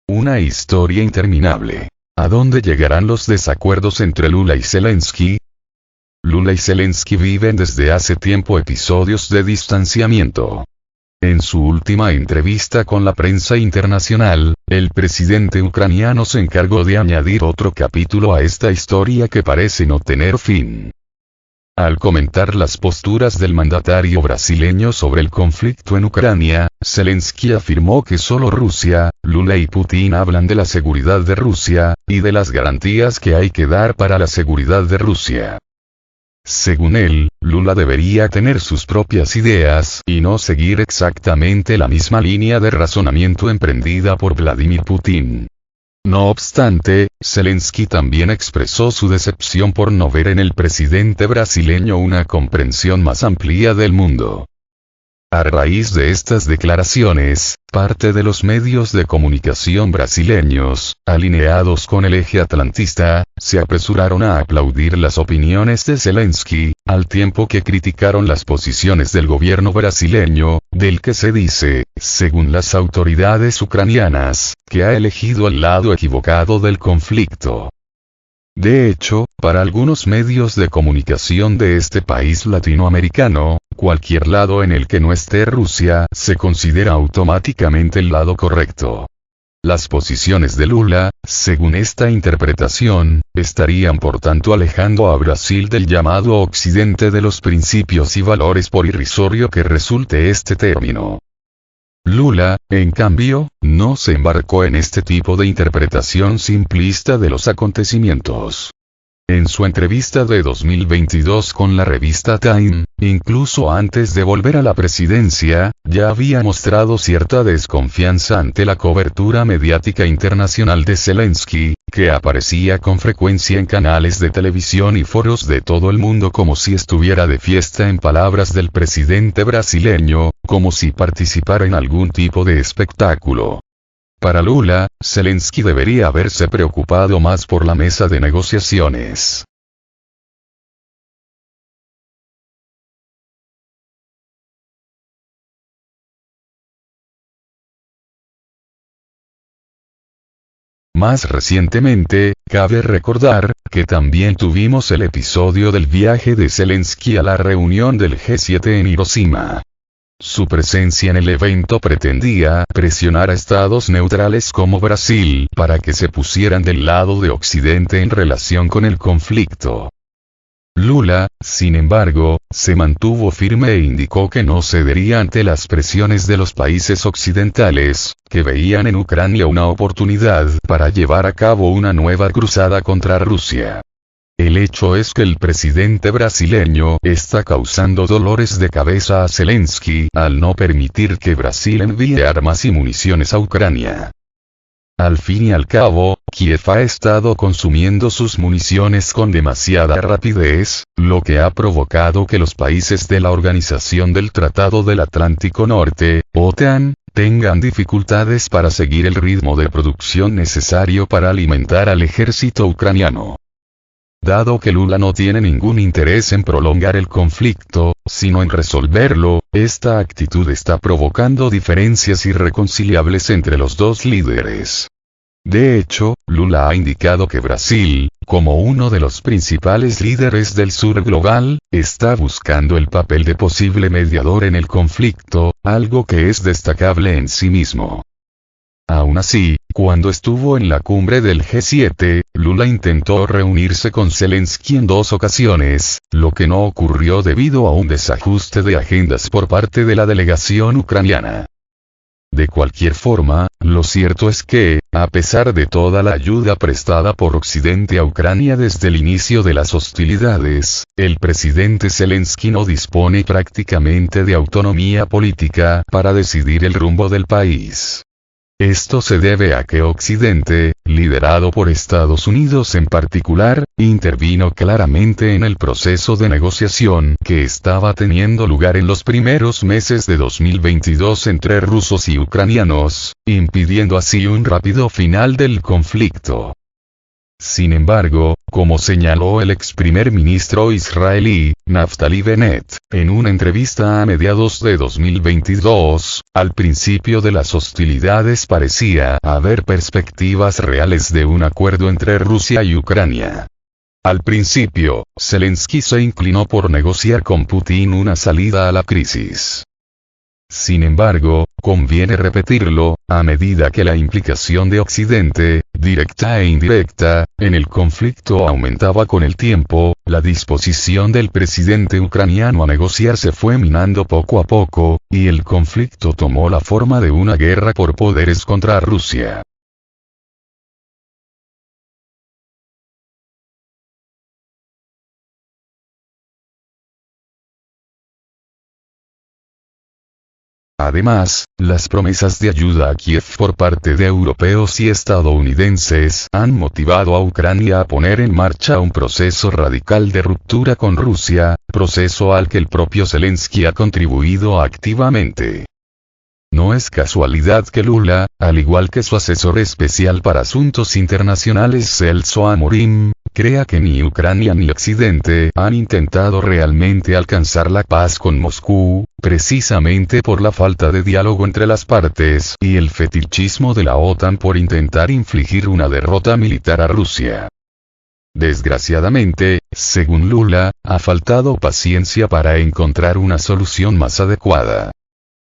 Una historia interminable. ¿A dónde llegarán los desacuerdos entre Lula y Zelensky? Lula y Zelensky viven desde hace tiempo episodios de distanciamiento. En su última entrevista con la prensa internacional, el presidente ucraniano se encargó de añadir otro capítulo a esta historia que parece no tener fin. Al comentar las posturas del mandatario brasileño sobre el conflicto en Ucrania, Zelensky afirmó que solo Rusia, Lula y Putin hablan de la seguridad de Rusia, y de las garantías que hay que dar para la seguridad de Rusia. Según él, Lula debería tener sus propias ideas y no seguir exactamente la misma línea de razonamiento emprendida por Vladimir Putin. No obstante, Zelensky también expresó su decepción por no ver en el presidente brasileño una comprensión más amplia del mundo. A raíz de estas declaraciones, parte de los medios de comunicación brasileños, alineados con el eje atlantista, se apresuraron a aplaudir las opiniones de Zelensky, al tiempo que criticaron las posiciones del gobierno brasileño, del que se dice, según las autoridades ucranianas, que ha elegido el lado equivocado del conflicto. De hecho, para algunos medios de comunicación de este país latinoamericano, cualquier lado en el que no esté Rusia se considera automáticamente el lado correcto. Las posiciones de Lula, según esta interpretación, estarían por tanto alejando a Brasil del llamado Occidente de los principios y valores, por irrisorio que resulte este término. Lula, en cambio, no se embarcó en este tipo de interpretación simplista de los acontecimientos. En su entrevista de 2022 con la revista Time, incluso antes de volver a la presidencia, ya había mostrado cierta desconfianza ante la cobertura mediática internacional de Zelensky, que aparecía con frecuencia en canales de televisión y foros de todo el mundo como si estuviera de fiesta, en palabras del presidente brasileño, como si participara en algún tipo de espectáculo. Para Lula, Zelensky debería haberse preocupado más por la mesa de negociaciones. Más recientemente, cabe recordar, que también tuvimos el episodio del viaje de Zelensky a la reunión del G7 en Hiroshima. Su presencia en el evento pretendía presionar a estados neutrales como Brasil para que se pusieran del lado de Occidente en relación con el conflicto. Lula, sin embargo, se mantuvo firme e indicó que no cedería ante las presiones de los países occidentales, que veían en Ucrania una oportunidad para llevar a cabo una nueva cruzada contra Rusia. El hecho es que el presidente brasileño está causando dolores de cabeza a Zelensky al no permitir que Brasil envíe armas y municiones a Ucrania. Al fin y al cabo, Kiev ha estado consumiendo sus municiones con demasiada rapidez, lo que ha provocado que los países de la Organización del Tratado del Atlántico Norte, OTAN, tengan dificultades para seguir el ritmo de producción necesario para alimentar al ejército ucraniano. Dado que Lula no tiene ningún interés en prolongar el conflicto, sino en resolverlo, esta actitud está provocando diferencias irreconciliables entre los dos líderes. De hecho, Lula ha indicado que Brasil, como uno de los principales líderes del sur global, está buscando el papel de posible mediador en el conflicto, algo que es destacable en sí mismo. Aún así, cuando estuvo en la cumbre del G7, Lula intentó reunirse con Zelensky en 2 ocasiones, lo que no ocurrió debido a un desajuste de agendas por parte de la delegación ucraniana. De cualquier forma, lo cierto es que, a pesar de toda la ayuda prestada por Occidente a Ucrania desde el inicio de las hostilidades, el presidente Zelensky no dispone prácticamente de autonomía política para decidir el rumbo del país. Esto se debe a que Occidente, liderado por Estados Unidos en particular, intervino claramente en el proceso de negociación que estaba teniendo lugar en los primeros meses de 2022 entre rusos y ucranianos, impidiendo así un rápido final del conflicto. Sin embargo, como señaló el ex primer ministro israelí, Naftali Bennett, en una entrevista a mediados de 2022, al principio de las hostilidades parecía haber perspectivas reales de un acuerdo entre Rusia y Ucrania. Al principio, Zelensky se inclinó por negociar con Putin una salida a la crisis. Sin embargo, conviene repetirlo, a medida que la implicación de Occidente, directa e indirecta, en el conflicto aumentaba con el tiempo, la disposición del presidente ucraniano a negociar se fue minando poco a poco, y el conflicto tomó la forma de una guerra por poderes contra Rusia. Además, las promesas de ayuda a Kiev por parte de europeos y estadounidenses han motivado a Ucrania a poner en marcha un proceso radical de ruptura con Rusia, proceso al que el propio Zelensky ha contribuido activamente. No es casualidad que Lula, al igual que su asesor especial para asuntos internacionales Celso Amorim, crea que ni Ucrania ni Occidente han intentado realmente alcanzar la paz con Moscú, precisamente por la falta de diálogo entre las partes y el fetichismo de la OTAN por intentar infligir una derrota militar a Rusia. Desgraciadamente, según Lula, ha faltado paciencia para encontrar una solución más adecuada.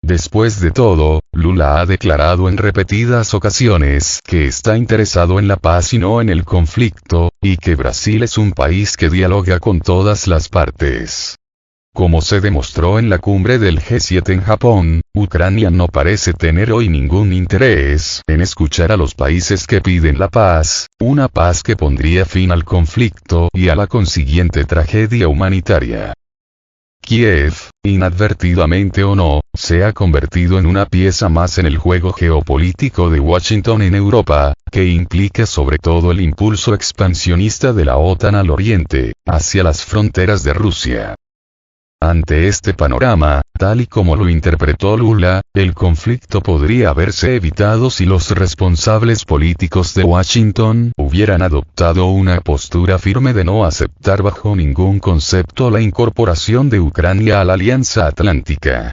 Después de todo, Lula ha declarado en repetidas ocasiones que está interesado en la paz y no en el conflicto, y que Brasil es un país que dialoga con todas las partes. Como se demostró en la cumbre del G7 en Japón, Ucrania no parece tener hoy ningún interés en escuchar a los países que piden la paz, una paz que pondría fin al conflicto y a la consiguiente tragedia humanitaria. Kiev, inadvertidamente o no, se ha convertido en una pieza más en el juego geopolítico de Washington en Europa, que implica sobre todo el impulso expansionista de la OTAN al oriente, hacia las fronteras de Rusia. Ante este panorama, tal y como lo interpretó Lula, el conflicto podría haberse evitado si los responsables políticos de Washington hubieran adoptado una postura firme de no aceptar bajo ningún concepto la incorporación de Ucrania a la Alianza Atlántica.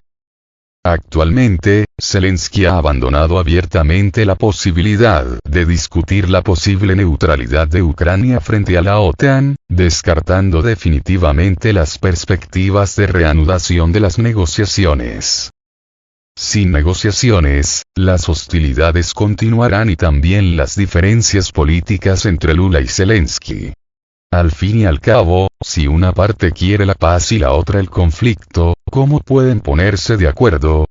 Actualmente, Zelensky ha abandonado abiertamente la posibilidad de discutir la posible neutralidad de Ucrania frente a la OTAN, descartando definitivamente las perspectivas de reanudación de las negociaciones. Sin negociaciones, las hostilidades continuarán y también las diferencias políticas entre Lula y Zelensky. Al fin y al cabo, si una parte quiere la paz y la otra el conflicto, ¿cómo pueden ponerse de acuerdo?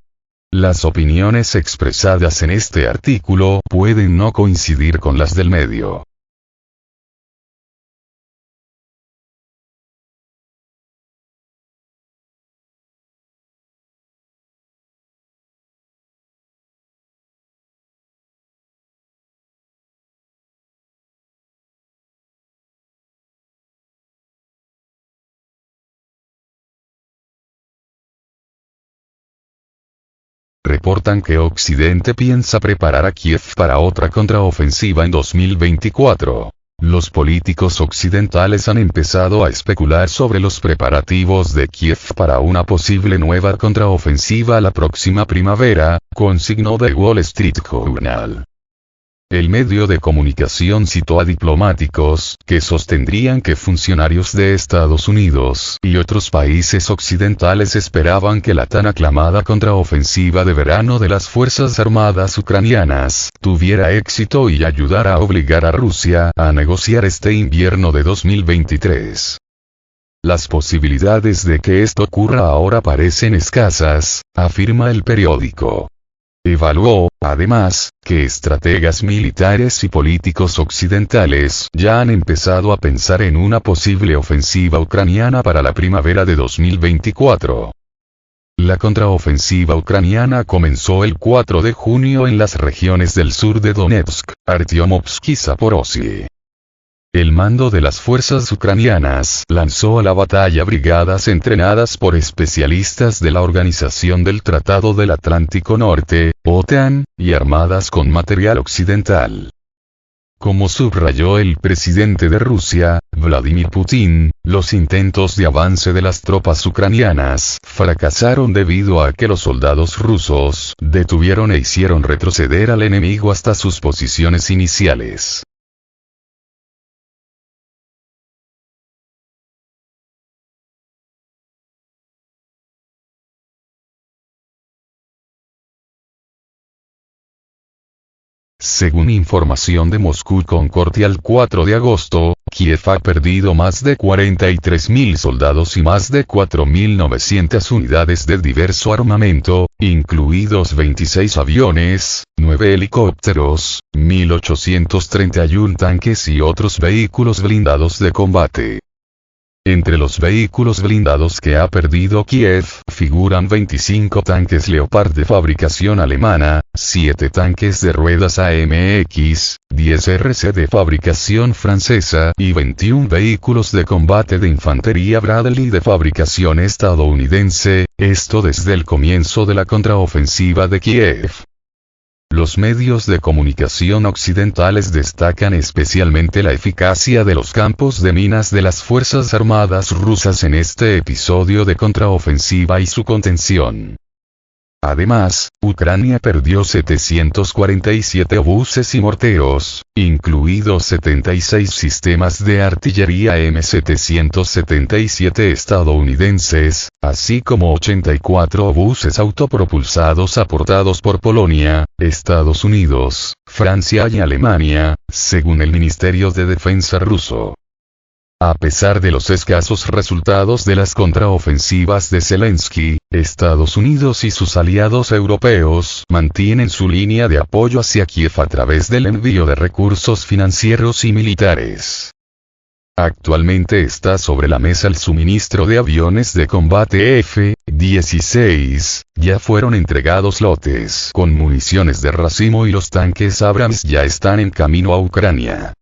Las opiniones expresadas en este artículo pueden no coincidir con las del medio. Reportan que Occidente piensa preparar a Kiev para otra contraofensiva en 2024. Los políticos occidentales han empezado a especular sobre los preparativos de Kiev para una posible nueva contraofensiva la próxima primavera, consignó The Wall Street Journal. El medio de comunicación citó a diplomáticos que sostendrían que funcionarios de Estados Unidos y otros países occidentales esperaban que la tan aclamada contraofensiva de verano de las Fuerzas Armadas ucranianas tuviera éxito y ayudara a obligar a Rusia a negociar este invierno de 2023. Las posibilidades de que esto ocurra ahora parecen escasas, afirma el periódico. Evaluó, además, que estrategas militares y políticos occidentales ya han empezado a pensar en una posible ofensiva ucraniana para la primavera de 2024. La contraofensiva ucraniana comenzó el 4 de junio en las regiones del sur de Donetsk, Artyomovsk y Zaporozhye. El mando de las fuerzas ucranianas lanzó a la batalla brigadas entrenadas por especialistas de la Organización del Tratado del Atlántico Norte, OTAN, y armadas con material occidental. Como subrayó el presidente de Rusia, Vladimir Putin, los intentos de avance de las tropas ucranianas fracasaron debido a que los soldados rusos detuvieron e hicieron retroceder al enemigo hasta sus posiciones iniciales. Según información de Moscú Concordia al 4 de agosto, Kiev ha perdido más de 43.000 soldados y más de 4.900 unidades de diverso armamento, incluidos 26 aviones, 9 helicópteros, 1.831 tanques y otros vehículos blindados de combate. Entre los vehículos blindados que ha perdido Kiev figuran 25 tanques Leopard de fabricación alemana, 7 tanques de ruedas AMX, 10 RC de fabricación francesa y 21 vehículos de combate de infantería Bradley de fabricación estadounidense, esto desde el comienzo de la contraofensiva de Kiev. Los medios de comunicación occidentales destacan especialmente la eficacia de los campos de minas de las Fuerzas Armadas rusas en este episodio de contraofensiva y su contención. Además, Ucrania perdió 747 obuses y morteros, incluidos 76 sistemas de artillería M777 estadounidenses, así como 84 obuses autopropulsados aportados por Polonia, Estados Unidos, Francia y Alemania, según el Ministerio de Defensa ruso. A pesar de los escasos resultados de las contraofensivas de Zelensky, Estados Unidos y sus aliados europeos mantienen su línea de apoyo hacia Kiev a través del envío de recursos financieros y militares. Actualmente está sobre la mesa el suministro de aviones de combate F-16, ya fueron entregados lotes con municiones de racimo y los tanques Abrams ya están en camino a Ucrania.